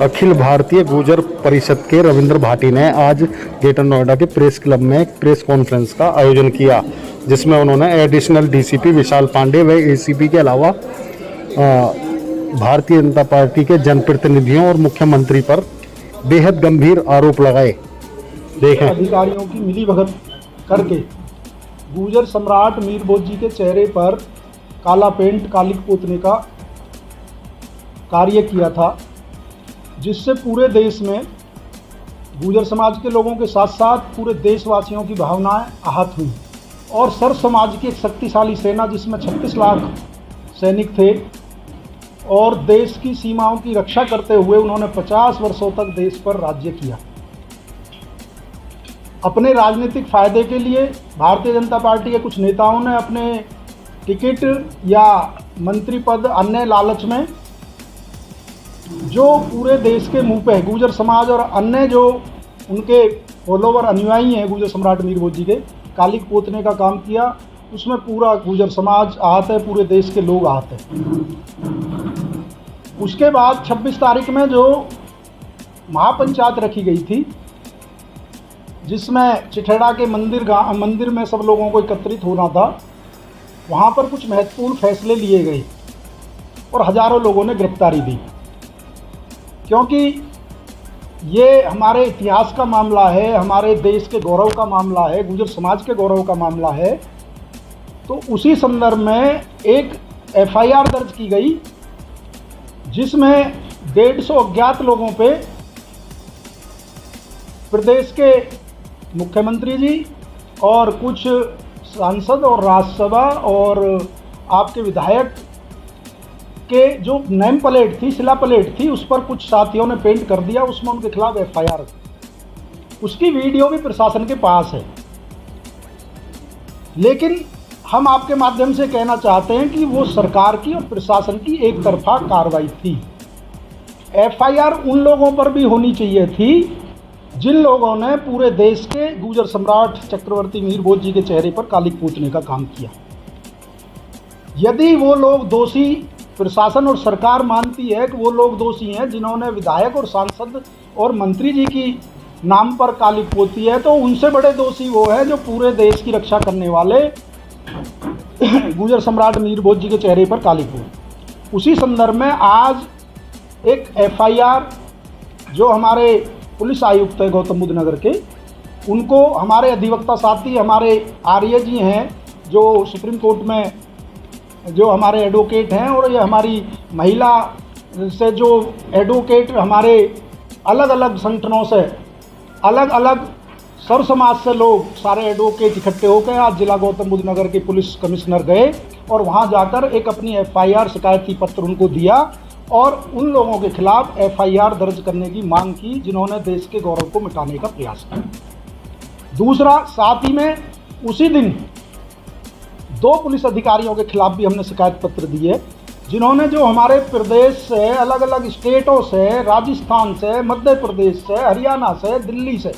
अखिल भारतीय गुर्जर परिषद के रविंद्र भाटी ने आज ग्रेटर नोएडा के प्रेस क्लब में एक प्रेस कॉन्फ्रेंस का आयोजन किया, जिसमें उन्होंने एडिशनल डीसीपी विशाल पांडे व एसीपी के अलावा भारतीय जनता पार्टी के जनप्रतिनिधियों और मुख्यमंत्री पर बेहद गंभीर आरोप लगाए। देखें। अधिकारियों की मिलीभगत करके गुर्जर सम्राट मीर भोज जी के चेहरे पर काला पेंट, कालिक पोतने का कार्य किया था, जिससे पूरे देश में गुर्जर समाज के लोगों के साथ साथ पूरे देशवासियों की भावनाएं आहत हुई और सर समाज की एक शक्तिशाली सेना, जिसमें 36 लाख सैनिक थे और देश की सीमाओं की रक्षा करते हुए उन्होंने 50 वर्षों तक देश पर राज्य किया। अपने राजनीतिक फायदे के लिए भारतीय जनता पार्टी के कुछ नेताओं ने अपने टिकट या मंत्री पद अन्य लालच में जो पूरे देश के मुंह पे गुर्जर समाज और अन्य जो उनके फॉलोवर अनुयायी हैं गुर्जर सम्राट मीर भोज जी के, कालिक पोतने का काम किया। उसमें पूरा गुर्जर समाज आहत है, पूरे देश के लोग आहत हैं। उसके बाद 26 तारीख में जो महापंचायत रखी गई थी, जिसमें चिठेड़ा के मंदिर में सब लोगों को एकत्रित होना था, वहाँ पर कुछ महत्वपूर्ण फैसले लिए गए और हजारों लोगों ने गिरफ्तारी दी, क्योंकि ये हमारे इतिहास का मामला है, हमारे देश के गौरव का मामला है, गुर्जर समाज के गौरव का मामला है। तो उसी संदर्भ में एक एफआईआर दर्ज की गई, जिसमें 150 अज्ञात लोगों पे प्रदेश के मुख्यमंत्री जी और कुछ सांसद और राज्यसभा और आपके विधायक के जो नेम प्लेट थी, शिला प्लेट थी, उस पर कुछ साथियों ने पेंट कर दिया, उसमें उनके खिलाफ एफआईआर, उसकी वीडियो भी प्रशासन के पास है। लेकिन हम आपके माध्यम से कहना चाहते हैं कि वो सरकार की और प्रशासन की एक तरफा कार्रवाई थी। एफआईआर उन लोगों पर भी होनी चाहिए थी जिन लोगों ने पूरे देश के गुर्जर सम्राट चक्रवर्ती मीर भोज जी के चेहरे पर कालिक पोतने का काम किया। यदि वो लोग दोषी, प्रशासन और सरकार मानती है कि वो लोग दोषी हैं जिन्होंने विधायक और सांसद और मंत्री जी की नाम पर कालिक पोती है, तो उनसे बड़े दोषी वो हैं जो पूरे देश की रक्षा करने वाले गुर्जर सम्राट मीर भोज जी के चेहरे पर कालिक पोती। उसी संदर्भ में आज एक एफआईआर जो हमारे पुलिस आयुक्त है गौतम बुद्ध नगर के, उनको हमारे अधिवक्ता साथी, हमारे आर्य जी हैं जो सुप्रीम कोर्ट में जो हमारे एडवोकेट हैं, और ये हमारी महिला से जो एडवोकेट हमारे अलग अलग संगठनों से, अलग अलग सर्व समाज से लोग सारे एडवोकेट इकट्ठे होकर आज जिला गौतम बुद्ध नगर के पुलिस कमिश्नर गए और वहाँ जाकर एक अपनी एफआईआर शिकायती पत्र उनको दिया और उन लोगों के खिलाफ एफआईआर दर्ज करने की मांग की जिन्होंने देश के गौरव को मिटाने का प्रयास किया। दूसरा, साथ ही में उसी दिन 2 पुलिस अधिकारियों के खिलाफ भी हमने शिकायत पत्र दिए, जिन्होंने जो हमारे प्रदेश से, अलग अलग स्टेटों से, राजस्थान से, मध्य प्रदेश से, हरियाणा से, दिल्ली से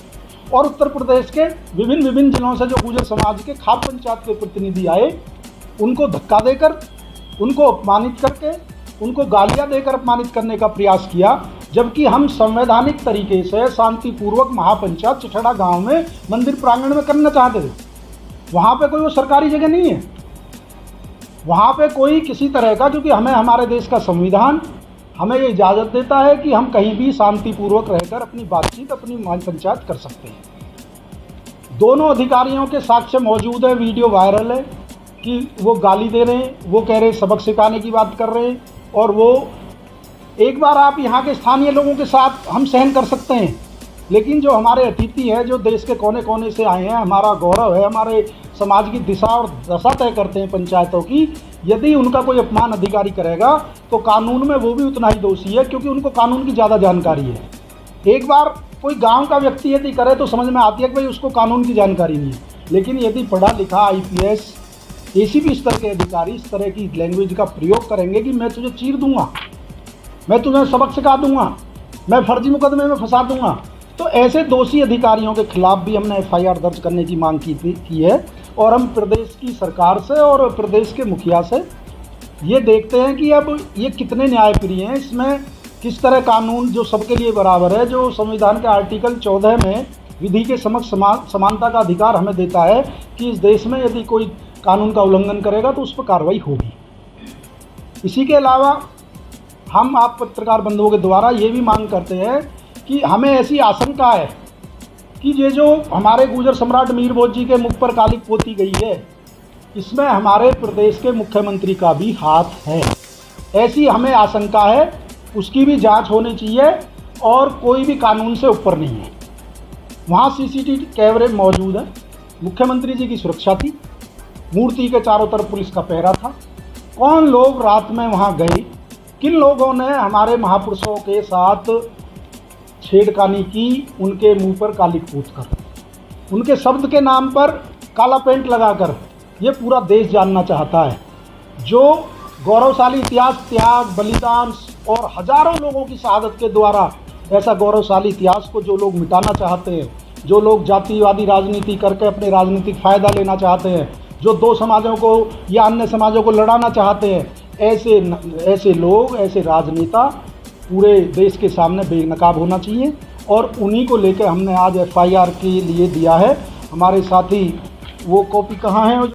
और उत्तर प्रदेश के विभिन्न जिलों से जो गुर्जर समाज के खाप पंचायत के प्रतिनिधि आए, उनको धक्का देकर, उनको अपमानित करके, उनको गालियां देकर अपमानित करने का प्रयास किया, जबकि हम संवैधानिक तरीके से शांतिपूर्वक महापंचायत चिठेड़ा गांव में मंदिर प्रांगण में करना चाहते थे। वहाँ पे कोई वो सरकारी जगह नहीं है, वहाँ पे कोई किसी तरह का, क्योंकि हमें हमारे देश का संविधान हमें ये इजाज़त देता है कि हम कहीं भी शांतिपूर्वक रहकर अपनी बातचीत, अपनी पंचायत कर सकते हैं। दोनों अधिकारियों के साक्ष्य मौजूद है, वीडियो वायरल है कि वो गाली दे रहे हैं, वो कह रहे हैं सबक सिखाने की बात कर रहे हैं, और वो एक बार आप यहाँ के स्थानीय लोगों के साथ हम सहन कर सकते हैं, लेकिन जो हमारे अतिथि हैं, जो देश के कोने कोने से आए हैं, हमारा गौरव है, हमारे समाज की दिशा और दशा तय करते हैं पंचायतों की, यदि उनका कोई अपमान अधिकारी करेगा तो कानून में वो भी उतना ही दोषी है, क्योंकि उनको कानून की ज़्यादा जानकारी है। एक बार कोई गांव का व्यक्ति यदि करे तो समझ में आती है कि भाई उसको कानून की जानकारी नहीं है, लेकिन यदि पढ़ा लिखा IPS ACP स्तर के अधिकारी इस तरह की लैंग्वेज का प्रयोग करेंगे कि मैं तुझे चीर दूंगा, मैं तुझे सबक सिखा दूंगा, मैं फर्जी मुकदमे में फंसा दूंगा, तो ऐसे दोषी अधिकारियों के खिलाफ भी हमने एफआईआर दर्ज करने की मांग की है। और हम प्रदेश की सरकार से और प्रदेश के मुखिया से ये देखते हैं कि अब ये कितने न्यायप्रिय हैं, इसमें किस तरह कानून जो सबके लिए बराबर है, जो संविधान के आर्टिकल 14 में विधि के समक्ष समानता का अधिकार हमें देता है कि इस देश में यदि कोई कानून का उल्लंघन करेगा तो उस पर कार्रवाई होगी। इसी के अलावा हम आप पत्रकार बंधुओं के द्वारा ये भी मांग करते हैं कि हमें ऐसी आशंका है कि ये जो हमारे गुर्जर सम्राट मीर भोज जी के मुख पर कालिक पोती गई है, इसमें हमारे प्रदेश के मुख्यमंत्री का भी हाथ है। ऐसी हमें आशंका है, उसकी भी जांच होनी चाहिए और कोई भी कानून से ऊपर नहीं है। वहाँ सीसीटीवी कैमरे मौजूद है, मुख्यमंत्री जी की सुरक्षा थी, मूर्ति के चारों तरफ पुलिस का पहरा था। कौन लोग रात में वहाँ गए, किन लोगों ने हमारे महापुरुषों के साथ छेड़खानी की, उनके मुंह पर कालिक पूत कर, उनके शब्द के नाम पर काला पेंट लगाकर ये पूरा देश जानना चाहता है। जो गौरवशाली इतिहास, त्याग, बलिदान और हजारों लोगों की शहादत के द्वारा ऐसा गौरवशाली इतिहास को जो लोग मिटाना चाहते हैं, जो लोग जातिवादी राजनीति करके अपने राजनीतिक फ़ायदा लेना चाहते हैं, जो दो समाजों को या अन्य समाजों को लड़ाना चाहते हैं, ऐसे लोग, ऐसे राजनेता पूरे देश के सामने बेनकाब होना चाहिए। और उन्हीं को लेकर हमने आज FIR के लिए दिया है। हमारे साथी वो कॉपी कहाँ है?